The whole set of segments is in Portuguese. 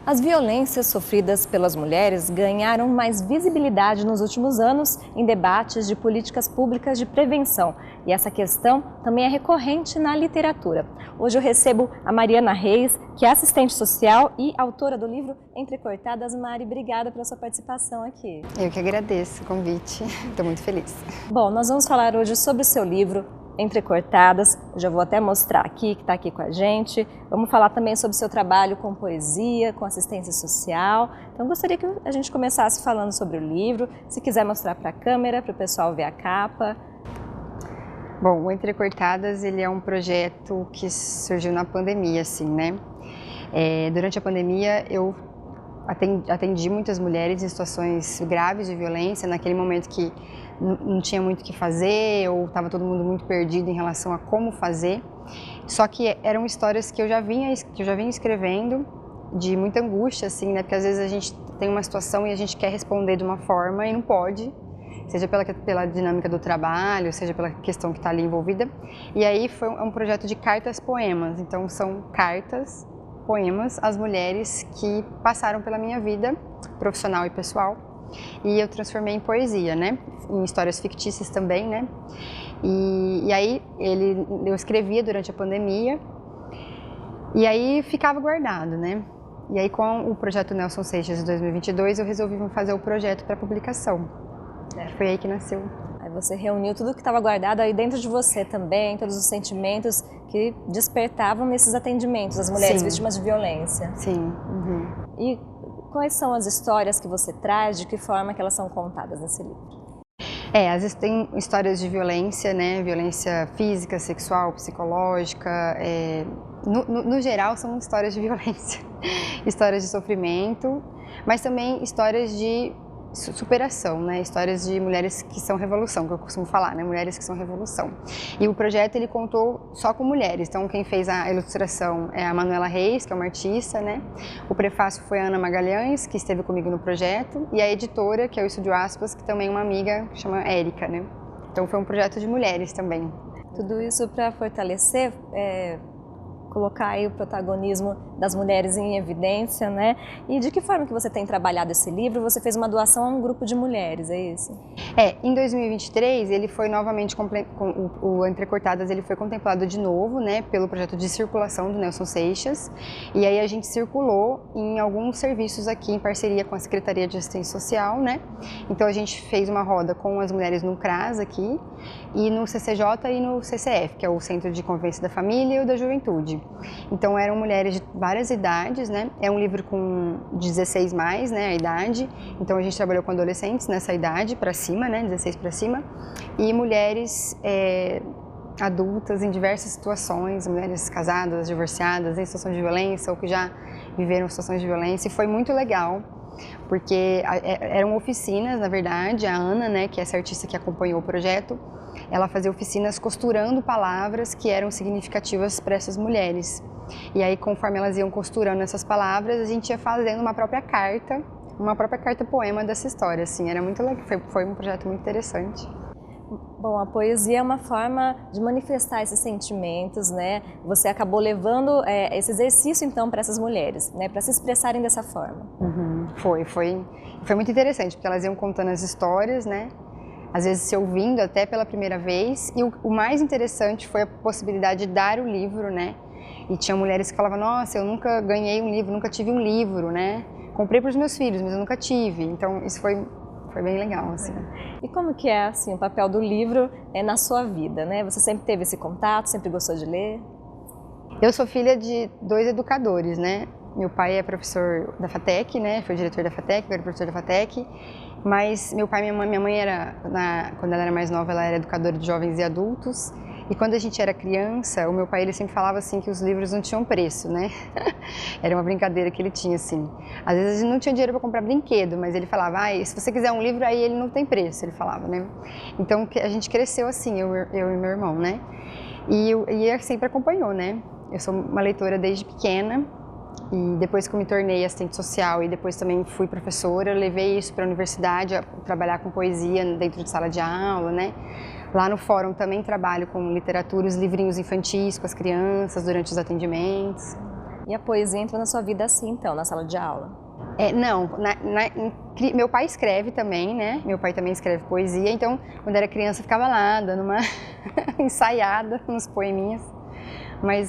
As violências sofridas pelas mulheres ganharam mais visibilidade nos últimos anos em debates de políticas públicas de prevenção. E essa questão também é recorrente na literatura. Hoje eu recebo a Mariana Reis, que é assistente social e autora do livro Entrecortadas. Mari, obrigada pela sua participação aqui. Eu que agradeço o convite, estou muito feliz. Bom, nós vamos falar hoje sobre o seu livro Entrecortadas. Eu já vou até mostrar aqui, que está aqui com a gente. Vamos falar também sobre o seu trabalho com poesia, com assistência social. Então, gostaria que a gente começasse falando sobre o livro. Se quiser mostrar para a câmera, para o pessoal ver a capa. Bom, o Entrecortadas, ele é um projeto que surgiu na pandemia, assim, né? Durante a pandemia, eu atendi muitas mulheres em situações graves de violência, naquele momento que não tinha muito o que fazer, ou estava todo mundo muito perdido em relação a como fazer. Só que eram histórias que eu já vinha escrevendo, de muita angústia, assim, né? Porque às vezes a gente tem uma situação e a gente quer responder de uma forma e não pode, seja pela dinâmica do trabalho, seja pela questão que está ali envolvida. E aí foi um projeto de cartas-poemas, então são cartas, poemas às mulheres que passaram pela minha vida profissional e pessoal. E eu transformei em poesia, né? Em histórias fictícias também, né? E aí eu escrevia durante a pandemia e aí ficava guardado, né? E aí com o projeto Nelson Seixas de 2022 eu resolvi fazer o projeto para publicação. Foi aí que nasceu. Aí você reuniu tudo que estava guardado aí dentro de você também, todos os sentimentos que despertavam nesses atendimentos, as mulheres Sim. vítimas de violência. Sim. Uhum. E quais são as histórias que você traz, de que forma que elas são contadas nesse livro? Às vezes tem histórias de violência, né? Violência física, sexual, psicológica. No geral, são histórias de violência, histórias de sofrimento, mas também histórias de superação, né? Histórias de mulheres que são revolução, que eu costumo falar, né? Mulheres que são revolução. E o projeto ele contou só com mulheres, então quem fez a ilustração é a Manuela Reis, que é uma artista, né? O prefácio foi a Ana Magalhães, que esteve comigo no projeto, e a editora, que é o Estúdio Aspas, que também é uma amiga, que chama Érica, né? Então foi um projeto de mulheres também. Tudo isso para fortalecer, colocar aí o protagonismo das mulheres em evidência, né? E de que forma que você tem trabalhado esse livro? Você fez uma doação a um grupo de mulheres, é isso? Em 2023 ele foi novamente, o Entrecortadas ele foi contemplado de novo, né, pelo projeto de circulação do Nelson Seixas, e aí a gente circulou em alguns serviços aqui em parceria com a Secretaria de Assistência Social, né? Então a gente fez uma roda com as mulheres no CRAS aqui, e no CCJ e no CCF, que é o Centro de Convivência da Família e o da Juventude. Então eram mulheres de várias idades, né? É um livro com 16 mais, né, a idade. Então a gente trabalhou com adolescentes nessa idade para cima, né, 16 para cima, e mulheres adultas em diversas situações, mulheres casadas, divorciadas, em situação de violência ou que já viveram situações de violência. E foi muito legal, porque eram oficinas, na verdade. A Ana, né, que é essa artista que acompanhou o projeto, ela fazia oficinas costurando palavras que eram significativas para essas mulheres. E aí, conforme elas iam costurando essas palavras, a gente ia fazendo uma própria carta poema dessa história, assim. Era muito legal, foi um projeto muito interessante. Bom, a poesia é uma forma de manifestar esses sentimentos, né? Você acabou levando esse exercício, então, para essas mulheres, né? Para se expressarem dessa forma. Uhum. Foi muito interessante, porque elas iam contando as histórias, né? Às vezes se ouvindo até pela primeira vez. E o mais interessante foi a possibilidade de dar o livro, né? E tinha mulheres que falavam, nossa, eu nunca ganhei um livro, nunca tive um livro, né? Comprei para os meus filhos, mas eu nunca tive. Então isso foi bem legal, assim. E como que é, assim, o papel do livro na sua vida, né? Você sempre teve esse contato, sempre gostou de ler? Eu sou filha de 2 educadores, né? Meu pai é professor da FATEC, né? Foi diretor da FATEC, eu era professor da FATEC. Mas meu pai e minha mãe quando ela era mais nova, ela era educadora de jovens e adultos. E quando a gente era criança, o meu pai ele sempre falava assim que os livros não tinham preço, né? Era uma brincadeira que ele tinha, assim. Às vezes a gente não tinha dinheiro para comprar brinquedo, mas ele falava, se você quiser um livro, aí ele não tem preço, ele falava, né? Então a gente cresceu assim, eu e meu irmão, né? E sempre acompanhou, né? Eu sou uma leitora desde pequena. E depois que eu me tornei assistente social e depois também fui professora, eu levei isso para a universidade, a trabalhar com poesia dentro de sala de aula, né? Lá no fórum também trabalho com literatura, os livrinhos infantis com as crianças durante os atendimentos. E a poesia entra na sua vida assim, então, na sala de aula? Não, meu pai escreve também, né? Meu pai também escreve poesia, então quando era criança eu ficava lá, dando uma ensaiada nos poeminhas.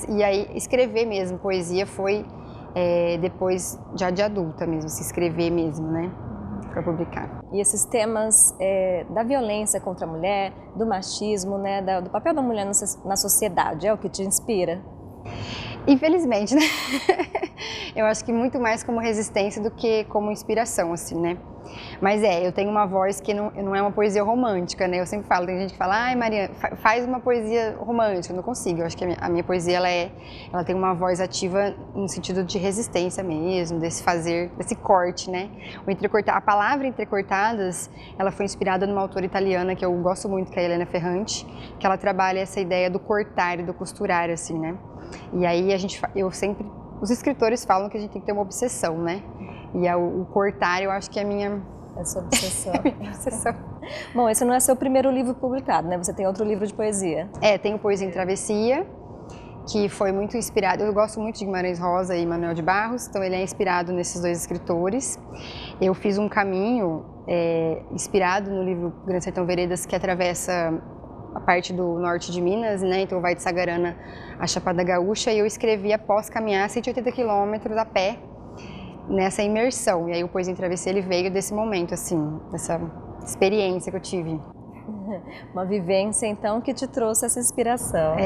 E aí escrever mesmo poesia foi depois já de adulta mesmo, se escrever mesmo, né? Para publicar. E esses temas da violência contra a mulher, do machismo, né, do papel da mulher na sociedade, é o que te inspira? Infelizmente, né? Eu acho que muito mais como resistência do que como inspiração, assim, né? Mas eu tenho uma voz que não é uma poesia romântica, né? Eu sempre falo, tem gente que fala, ai Maria, faz uma poesia romântica. Eu não consigo, eu acho que a minha poesia, ela tem uma voz ativa no sentido de resistência mesmo, desse corte, né? A palavra entrecortadas, ela foi inspirada numa autora italiana que eu gosto muito, que é a Elena Ferrante, que ela trabalha essa ideia do cortar e do costurar, assim, né? E aí os escritores falam que a gente tem que ter uma obsessão, né? E o cortar, eu acho que é a minha... Essa obsessão. minha obsessão. Bom, esse não é seu primeiro livro publicado, né? Você tem outro livro de poesia. Tenho Poesia em Travessia, que foi muito inspirado... Eu gosto muito de Guimarães Rosa e Manuel de Barros, então ele é inspirado nesses dois escritores. Eu fiz um caminho inspirado no livro Grande Sertão Veredas, que atravessa a parte do norte de Minas, né? Então vai de Sagarana a Chapada Gaúcha, e eu escrevi após caminhar 180 quilômetros a pé, nessa imersão. E aí o Poesia em Travessia, ele veio desse momento, assim, dessa experiência que eu tive. Uma vivência, então, que te trouxe essa inspiração.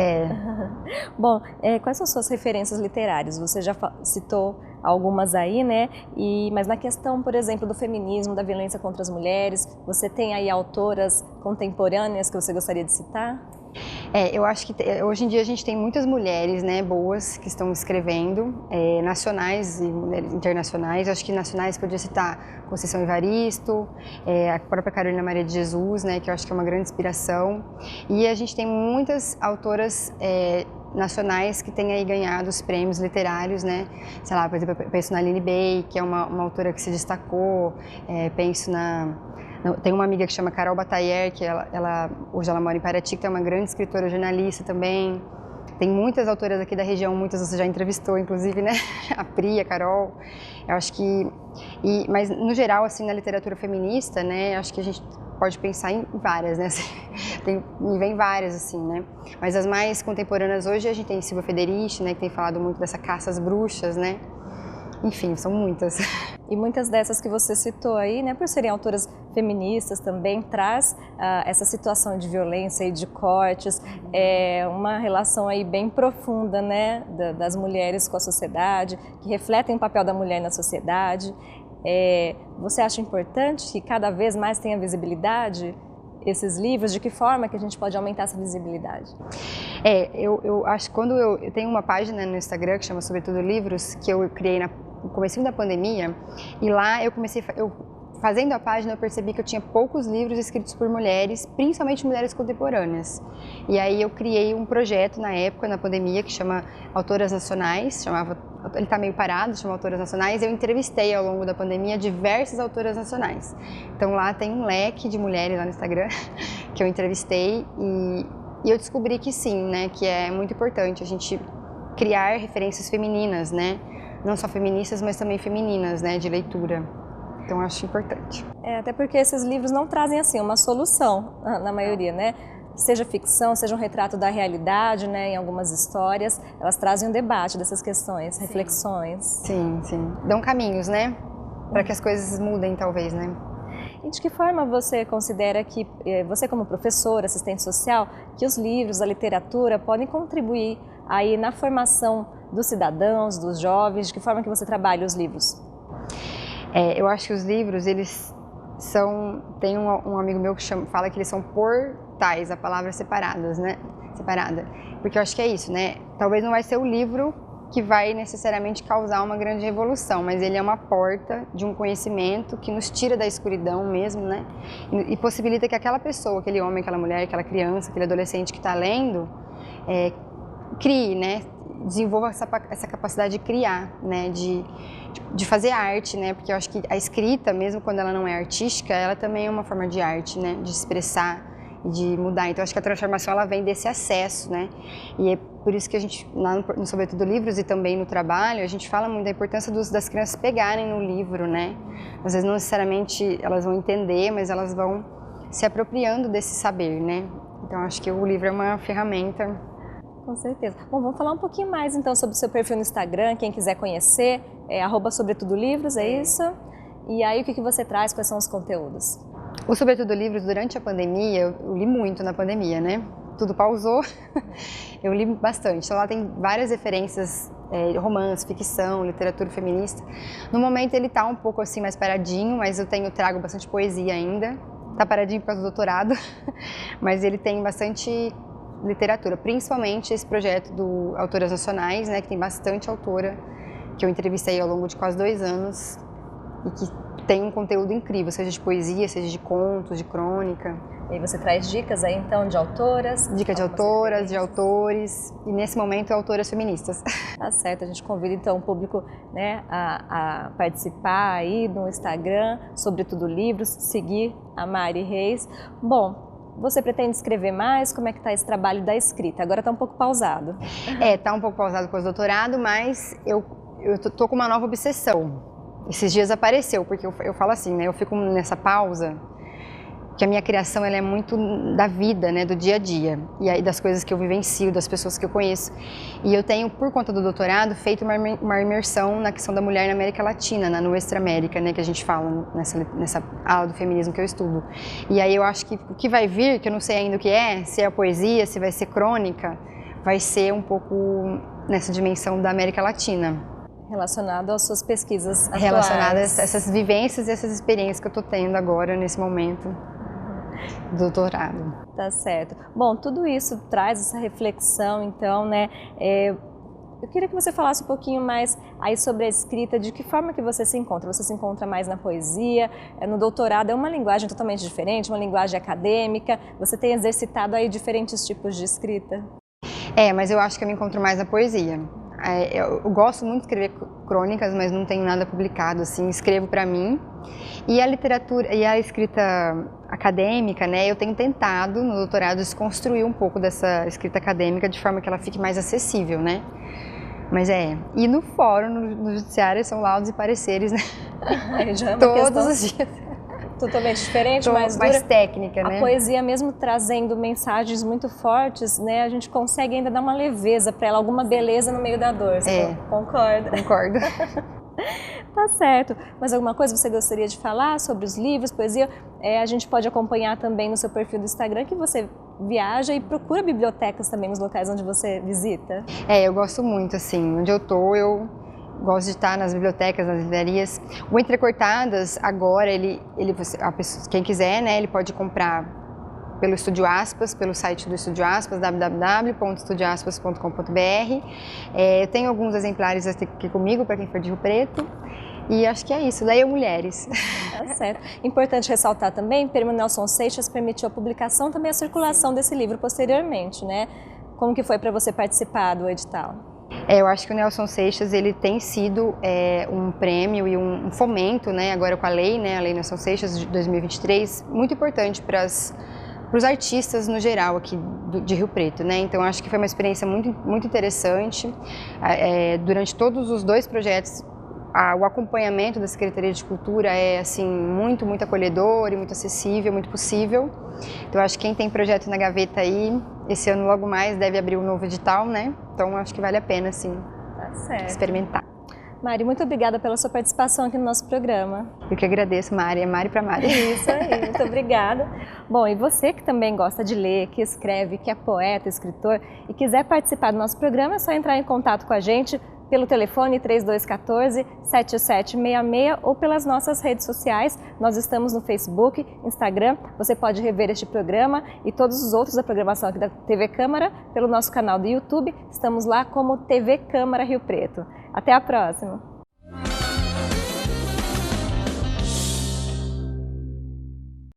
Bom, quais são suas referências literárias? Você já citou algumas aí, né? Mas na questão, por exemplo, do feminismo, da violência contra as mulheres, você tem aí autoras contemporâneas que você gostaria de citar? Eu acho que hoje em dia a gente tem muitas mulheres, né, boas que estão escrevendo, nacionais e mulheres internacionais. Eu acho que nacionais podia citar Conceição Evaristo, a própria Carolina Maria de Jesus, né, que eu acho que é uma grande inspiração. E a gente tem muitas autoras nacionais que têm aí ganhado os prêmios literários, né? Sei lá, por exemplo, eu penso na Aline Bey, que é uma autora que se destacou, tem uma amiga que chama Carol Batailler, que hoje ela mora em Paraty, que é uma grande escritora, jornalista também. Tem muitas autoras aqui da região, muitas você já entrevistou, inclusive, né? A Pri, a Carol. Eu acho que... Mas, no geral, assim, na literatura feminista, né? Acho que a gente pode pensar em várias, né? Me vem várias, assim, né? Mas as mais contemporâneas hoje, a gente tem Silvia Federici, né? Que tem falado muito dessa caça às bruxas, né? Enfim, são muitas. E muitas dessas que você citou aí, né, por serem autoras feministas também, traz essa situação de violência e de cortes, uma relação aí bem profunda, né, das mulheres com a sociedade, que refletem o papel da mulher na sociedade. Você acha importante que cada vez mais tenha visibilidade esses livros? De que forma que a gente pode aumentar essa visibilidade? Eu acho que quando eu tenho uma página no Instagram que chama Sobretudo Livros, que eu criei no comecinho da pandemia, e lá fazendo a página, eu percebi que eu tinha poucos livros escritos por mulheres, principalmente mulheres contemporâneas. E aí eu criei um projeto na época, na pandemia, que chama Autoras Nacionais, ele está meio parado, chama Autoras Nacionais. Eu entrevistei ao longo da pandemia diversas autoras nacionais. Então lá tem um leque de mulheres lá no Instagram que eu entrevistei, e eu descobri que sim, né, que é muito importante a gente criar referências femininas, né, não só feministas, mas também femininas, né, de leitura. Então, eu acho importante. Até porque esses livros não trazem, assim, uma solução, na maioria, né? Seja ficção, seja um retrato da realidade, né? Em algumas histórias, elas trazem um debate dessas questões, reflexões. Sim, sim. Dão caminhos, né? Para que as coisas mudem, talvez, né? E de que forma você considera que, você como professora, assistente social, que os livros, a literatura podem contribuir aí na formação dos cidadãos, dos jovens? De que forma que você trabalha os livros? Eu acho que os livros, eles tem um amigo meu que fala que eles são portais, a palavra separadas, né? Separada. Porque eu acho que é isso, né? Talvez não vai ser o livro que vai necessariamente causar uma grande revolução, mas ele é uma porta de um conhecimento que nos tira da escuridão mesmo, né? E possibilita que aquela pessoa, aquele homem, aquela mulher, aquela criança, aquele adolescente que está lendo, crie, né? Desenvolva essa capacidade de criar, né? De fazer arte, né? Porque eu acho que a escrita, mesmo quando ela não é artística, ela também é uma forma de arte, né? De expressar e de mudar. Então, eu acho que a transformação, ela vem desse acesso, né? E por isso que a gente, lá no Sobretudo Livros e também no trabalho, a gente fala muito da importância das crianças pegarem no livro, né? Às vezes não necessariamente elas vão entender, mas elas vão se apropriando desse saber, né? Então acho que o livro é uma ferramenta. Com certeza. Bom, vamos falar um pouquinho mais então sobre o seu perfil no Instagram, quem quiser conhecer, é @sobretudolivros, é isso? E aí o que você traz, quais são os conteúdos? O Sobretudo Livros, durante a pandemia, eu li muito na pandemia, né? Tudo pausou, eu li bastante. Então lá tem várias referências, romance, ficção, literatura feminista. No momento ele tá um pouco assim mais paradinho, mas eu trago bastante poesia ainda. Tá paradinho por causa do doutorado, mas ele tem bastante literatura, principalmente esse projeto do Autoras Nacionais, né, que tem bastante autora que eu entrevistei ao longo de quase 2 anos e que tem um conteúdo incrível, seja de poesia, seja de contos, de crônica. E aí você traz dicas aí então de autoras? Dicas de autoras, de autores e nesse momento autoras feministas. Tá certo, a gente convida então o público, né, a participar aí no Instagram, Sobretudo Livros, seguir a Mari Reis. Bom, você pretende escrever mais? Como é que está esse trabalho da escrita? Agora está um pouco pausado. Tá um pouco pausado com o doutorado, mas eu tô com uma nova obsessão. Esses dias apareceu, porque eu falo assim, né, eu fico nessa pausa, que a minha criação ela é muito da vida, né, do dia a dia, e aí das coisas que eu vivencio, das pessoas que eu conheço. E eu tenho, por conta do doutorado, feito uma imersão na questão da mulher na América Latina, na Nuestra América, né, que a gente fala nessa aula do feminismo que eu estudo. E aí eu acho que o que vai vir, que eu não sei ainda o que é, se é a poesia, se vai ser crônica, vai ser um pouco nessa dimensão da América Latina. Relacionado às suas pesquisas atuais. Relacionadas a essas vivências e essas experiências que eu estou tendo agora, nesse momento do doutorado. Tá certo. Bom, tudo isso traz essa reflexão, então, né? Eu queria que você falasse um pouquinho mais aí sobre a escrita, de que forma que você se encontra? Você se encontra mais na poesia? No doutorado é uma linguagem totalmente diferente, uma linguagem acadêmica. Você tem exercitado aí diferentes tipos de escrita? Mas eu acho que eu me encontro mais na poesia. Eu gosto muito de escrever crônicas, mas não tenho nada publicado, assim, escrevo para mim. E a literatura e a escrita acadêmica, né, eu tenho tentado no doutorado desconstruir um pouco dessa escrita acadêmica de forma que ela fique mais acessível, né? Mas e no fórum, no judiciário, são laudos e pareceres, né? Já é uma todos os dias. Totalmente diferente, mais técnica, né? A poesia mesmo trazendo mensagens muito fortes, né? A gente consegue ainda dar uma leveza para ela, alguma beleza no meio da dor. Você concorda? Concordo. Tá certo. Mas alguma coisa você gostaria de falar sobre os livros, poesia? A gente pode acompanhar também no seu perfil do Instagram que você viaja e procura bibliotecas também nos locais onde você visita. Eu gosto muito, assim, onde eu tô, eu gosto de estar nas bibliotecas, nas livrarias. O Entrecortadas, agora, quem quiser, né, ele pode comprar pelo Estúdio Aspas, pelo site do Estúdio Aspas, www.estudioaspas.com.br. Eu tenho alguns exemplares aqui comigo, para quem for de Rio Preto. E acho que é isso, leiam mulheres. Tá certo. Importante ressaltar também, Prêmio Nelson Seixas permitiu a publicação, também a circulação desse livro posteriormente, né? Como que foi para você participar do edital? Eu acho que o Nelson Seixas ele tem sido um prêmio e um fomento, né, agora com a lei, né, a Lei Nelson Seixas de 2023, muito importante para os artistas no geral aqui de Rio Preto, né? Então acho que foi uma experiência muito, muito interessante. Durante todos os 2 projetos, o acompanhamento da Secretaria de Cultura é assim muito, muito acolhedor e muito acessível, muito possível. Então acho que quem tem projeto na gaveta aí, esse ano logo mais deve abrir um novo edital, né? Então acho que vale a pena, sim, experimentar. Mari, muito obrigada pela sua participação aqui no nosso programa. Eu que agradeço, Mari. É Mari para Mari. Isso aí, muito obrigada. Bom, e você que também gosta de ler, que escreve, que é poeta, escritor e quiser participar do nosso programa, é só entrar em contato com a gente pelo telefone 3214-7766 ou pelas nossas redes sociais. Nós estamos no Facebook, Instagram. Você pode rever este programa e todos os outros da programação aqui da TV Câmara pelo nosso canal do YouTube. Estamos lá como TV Câmara Rio Preto. Até a próxima!